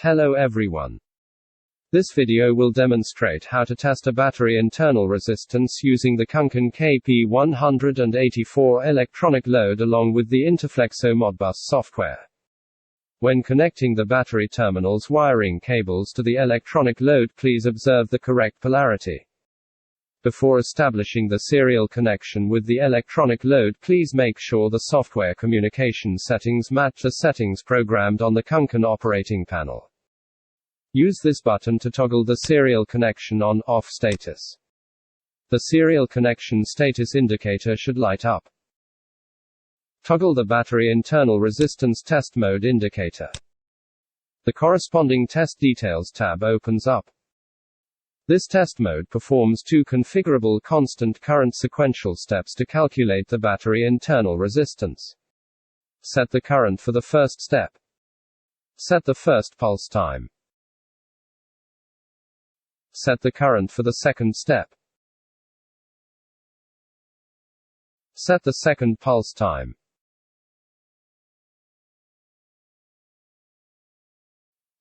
Hello everyone. This video will demonstrate how to test a battery internal resistance using the Kunkin KP184 electronic load along with the Interflexo Modbus software. When connecting the battery terminal's wiring cables to the electronic load, please observe the correct polarity. Before establishing the serial connection with the electronic load, please make sure the software communication settings match the settings programmed on the Kunkin operating panel. Use this button to toggle the serial connection on/off status. The serial connection status indicator should light up. Toggle the battery internal resistance test mode indicator. The corresponding test details tab opens up. This test mode performs two configurable constant current sequential steps to calculate the battery internal resistance. Set the current for the first step. Set the first pulse time. Set the current for the second step. Set the second pulse time.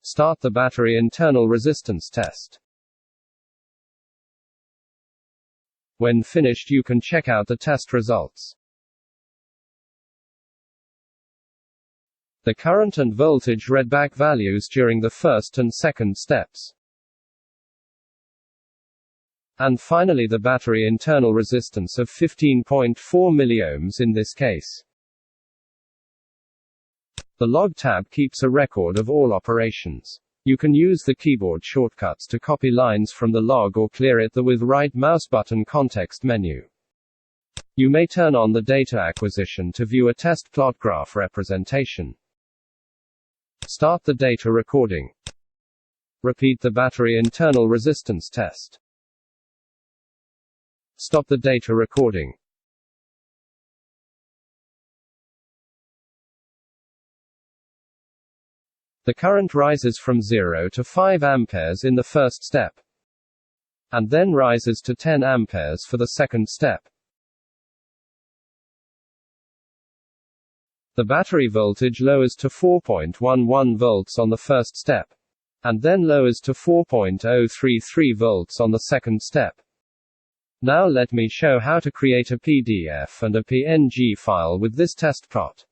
Start the battery internal resistance test. When finished, you can check out the test results. The current and voltage read back values during the first and second steps. And finally the battery internal resistance of 15.4 milliohms in this case. The log tab keeps a record of all operations. You can use the keyboard shortcuts to copy lines from the log or clear it with right mouse button context menu. You may turn on the data acquisition to view a test plot graph representation. Start the data recording. Repeat the battery internal resistance test. Stop the data recording. The current rises from 0 to 5 amperes in the first step, and then rises to 10 amperes for the second step. The battery voltage lowers to 4.11 volts on the first step, and then lowers to 4.033 volts on the second step. Now let me show how to create a PDF and a PNG file with this test plot.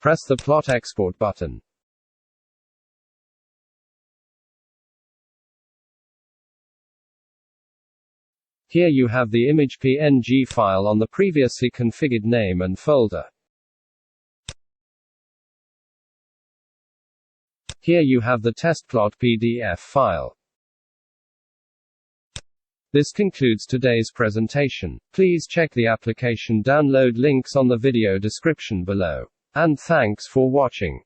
Press the Plot Export button. Here you have the image PNG file on the previously configured name and folder. Here you have the test plot PDF file. This concludes today's presentation. Please check the application download links on the video description below. And thanks for watching.